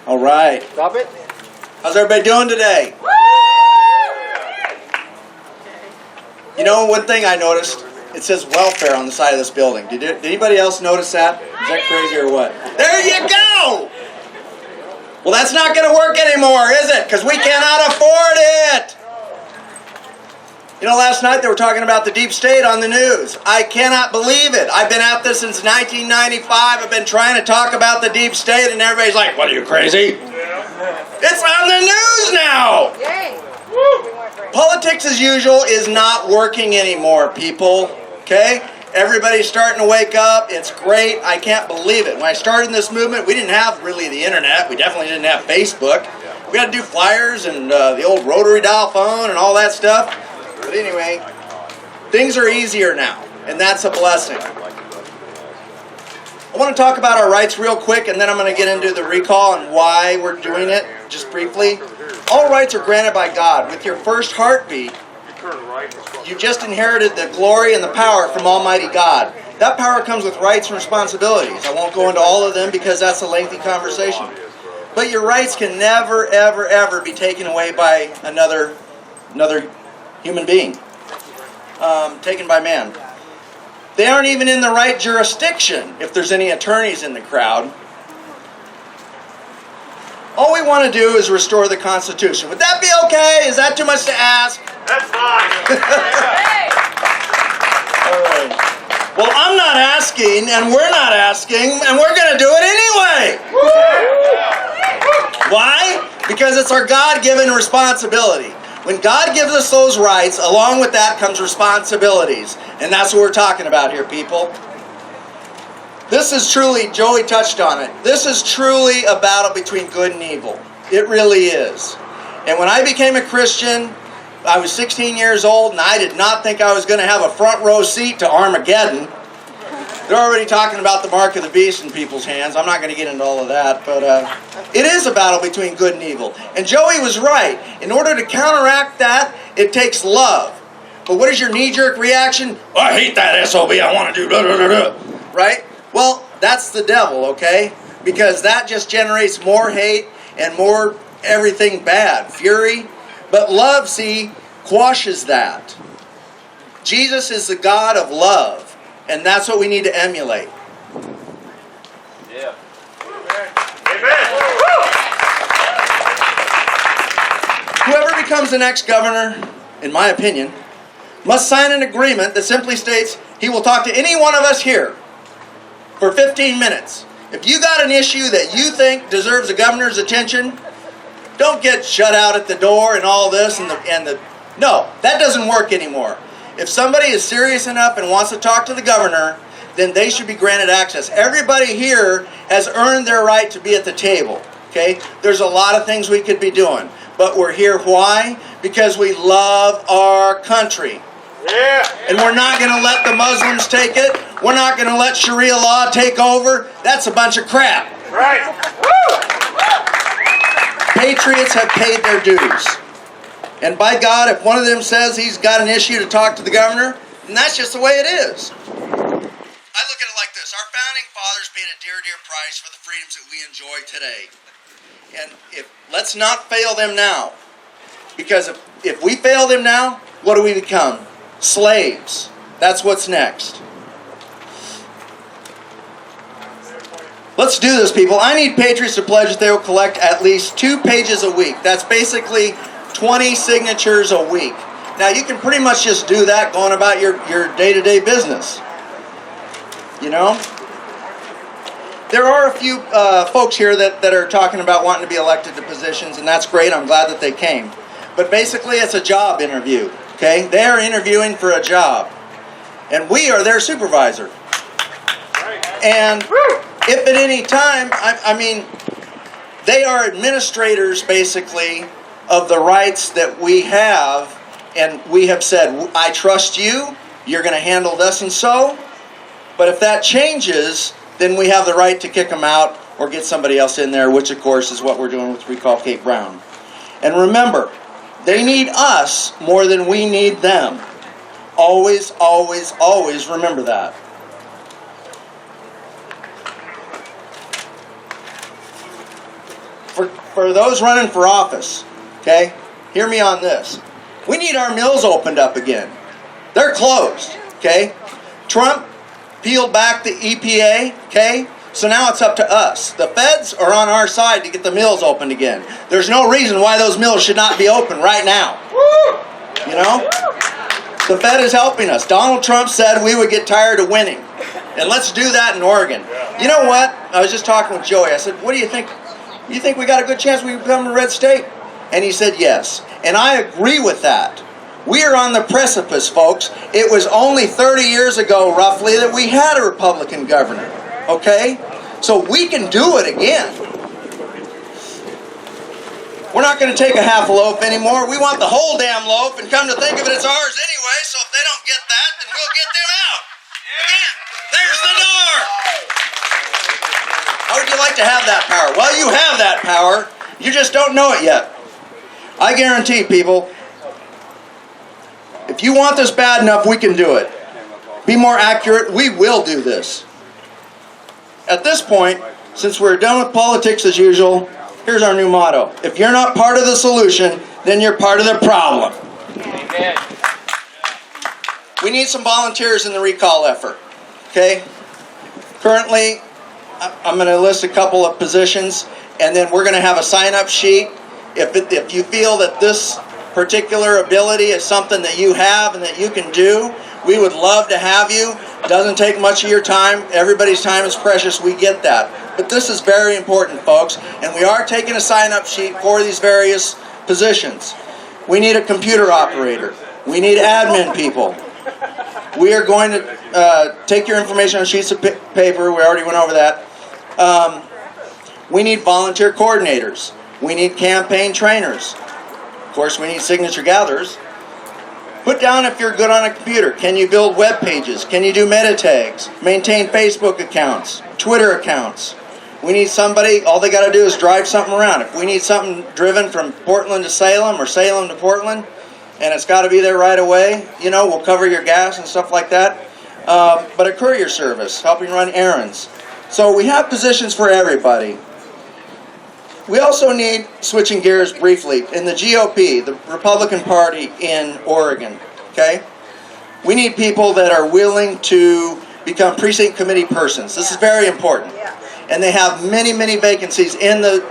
All right. Stop it. How's everybody doing today? You know, one thing I noticed, it says welfare on the side of this building. Did anybody else notice that? Is that crazy or what? There you go! Well, that's not going to work anymore, is it? Because we cannot afford it! You know, last night they were talking about the deep state on the news. I cannot believe it. I've been at this since 1995. I've been trying to talk about the deep state, and everybody's like, what, are you crazy? It's on the news now! Yay! Politics as usual is not working anymore, people. Okay? Everybody's starting to wake up. It's great. I can't believe it. When I started this movement, we didn't have really the internet. We definitely didn't have Facebook. We got to do flyers and the old rotary dial phone and all that stuff. But anyway, things are easier now, and that's a blessing. I want to talk about our rights real quick, and then I'm going to get into the recall and why we're doing it, just briefly. All rights are granted by God. With your first heartbeat, you just inherited the glory and the power from Almighty God. That power comes with rights and responsibilities. I won't go into all of them because that's a lengthy conversation. But your rights can never, ever, ever be taken away by another human being, taken by man. They aren't even in the right jurisdiction if there's any attorneys in the crowd. All we want to do is restore the Constitution. Would that be okay? Is that too much to ask? That's fine. All right. Well, I'm not asking, and we're not asking, and we're going to do it anyway. Why? Because it's our God-given responsibility. When God gives us those rights, along with that comes responsibilities. And that's what we're talking about here, people. This is truly, Joey touched on it, this is truly a battle between good and evil. It really is. And when I became a Christian, I was 16 years old, and I did not think I was going to have a front row seat to Armageddon. They're already talking about the mark of the beast in people's hands. I'm not going to get into all of that, but it is a battle between good and evil. And Joey was right. In order to counteract that, it takes love. But what is your knee-jerk reaction? Oh, I hate that SOB. I want to do blah, blah, blah, blah. Right? Well, that's the devil, okay? Because that just generates more hate and more everything bad, fury. But love, see, quashes that. Jesus is the God of love. And that's what we need to emulate. Yeah. Amen. Whoever becomes the next governor, in my opinion, must sign an agreement that simply states he will talk to any one of us here for 15 minutes. If you got an issue that you think deserves the governor's attention, don't get shut out at the door and all this and the no, that doesn't work anymore. If somebody is serious enough and wants to talk to the governor, then they should be granted access. Everybody here has earned their right to be at the table. Okay? There's a lot of things we could be doing. But we're here, why? Because we love our country. Yeah. And we're not going to let the Muslims take it. We're not going to let Sharia law take over. That's a bunch of crap. Right. Woo! Patriots have paid their dues. And by God, if one of them says he's got an issue to talk to the governor, then that's just the way it is. I look at it like this. Our founding fathers paid a dear, dear price for the freedoms that we enjoy today. And let's not fail them now. Because if we fail them now, what do we become? Slaves. That's what's next. Let's do this, people. I need patriots to pledge that they will collect at least 2 pages a week. That's basically 20 signatures a week. Now, you can pretty much just do that going about your day-to-day business. You know? There are a few folks here that are talking about wanting to be elected to positions, and that's great. I'm glad that they came. But basically, it's a job interview. Okay? They are interviewing for a job. And we are their supervisor. And if at any time, I mean, they are administrators, basically, of the rights that we have, and we have said, I trust you, you're going to handle this and so, but if that changes, then we have the right to kick them out or get somebody else in there, which of course is what we're doing with Recall Kate Brown. And remember, they need us more than we need them. Always, always, always remember that. for those running for office, okay, hear me on this. We need our mills opened up again. They're closed, okay? Trump peeled back the EPA, okay? So now it's up to us. The feds are on our side to get the mills opened again. There's no reason why those mills should not be open right now. You know? The Fed is helping us. Donald Trump said we would get tired of winning. And let's do that in Oregon. You know what? I was just talking with Joey. I said, what do you think? You think we got a good chance we become a red state? And he said yes. And I agree with that. We are on the precipice, folks. It was only 30 years ago, roughly, that we had a Republican governor. Okay? So we can do it again. We're not going to take a half a loaf anymore. We want the whole damn loaf, and come to think of it, it's ours anyway, so if they don't get that, then we'll get them out. Again, there's the door. How would you like to have that power? Well, you have that power. You just don't know it yet. I guarantee, people, if you want this bad enough, we can do it. Be more accurate, we will do this. At this point, since we're done with politics as usual, here's our new motto. If you're not part of the solution, then you're part of the problem. Amen. We need some volunteers in the recall effort. Okay? Currently, I'm going to list a couple of positions, and then we're going to have a sign-up sheet. If you feel that this particular ability is something that you have and that you can do, we would love to have you. Doesn't take much of your time. Everybody's time is precious. We get that. But this is very important, folks. And we are taking a sign-up sheet for these various positions. We need a computer operator. We need admin people. We are going to take your information on sheets of paper. We already went over that. We need volunteer coordinators. We need campaign trainers. Of course, we need signature gatherers. Put down if you're good on a computer. Can you build web pages? Can you do meta tags? Maintain Facebook accounts, Twitter accounts. We need somebody, all they got to do is drive something around. If we need something driven from Portland to Salem or Salem to Portland, and it's got to be there right away, you know, we'll cover your gas and stuff like that. But a courier service, helping run errands. So we have positions for everybody. We also need, switching gears briefly, in the GOP, the Republican Party in Oregon, okay? We need people that are willing to become precinct committee persons. This is very important. And they have many, many vacancies in the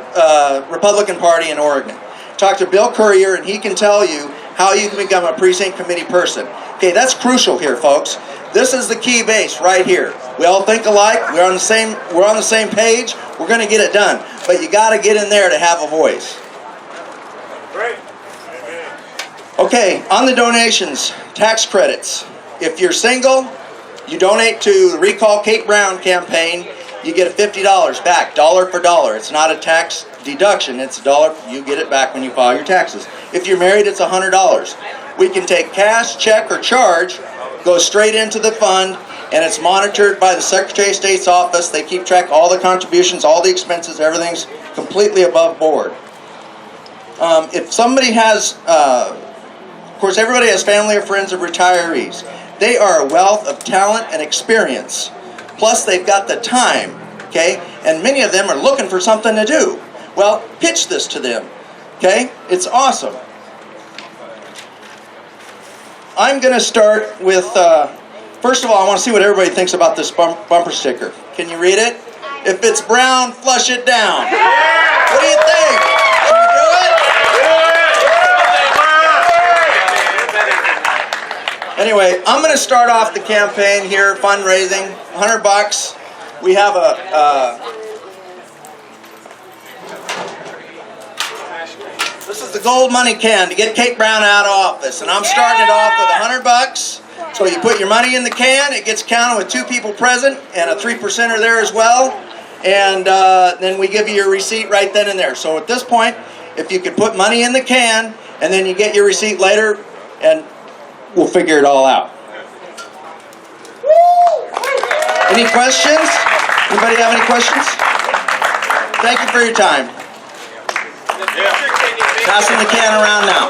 Republican Party in Oregon. Talk to Bill Courier, and he can tell you how you can become a precinct committee person. Okay, that's crucial here, folks. This is the key base right here. We all think alike. We're on the same page. We're going to get it done. But you got to get in there to have a voice. Great. Okay, on the donations, tax credits. If you're single, you donate to the Recall Kate Brown campaign, you get $50 back, dollar for dollar. It's not a tax deduction. It's a dollar. You get it back when you file your taxes. If you're married, it's $100. We can take cash, check, or charge, goes straight into the fund, and it's monitored by the Secretary of State's office. They keep track of all the contributions, all the expenses, everything's completely above board. If somebody has, of course, everybody has family or friends of retirees. They are a wealth of talent and experience. Plus, they've got the time, okay? And many of them are looking for something to do. Well, pitch this to them, okay? It's awesome. I'm going to start with, first of all, I want to see what everybody thinks about this bumper sticker. Can you read it? If it's brown, flush it down. What do you think? Can we do it? Anyway, I'm going to start off the campaign here, fundraising, $100. We have this is the gold money can to get Kate Brown out of office, and I'm starting it off with $100. So you put your money in the can, it gets counted with 2 people present, and a 3%er there as well, and then we give you your receipt right then and there. So at this point, if you could put money in the can, and then you get your receipt later, and we'll figure it all out. Any questions? Anybody have any questions? Thank you for your time. Passing the can around now.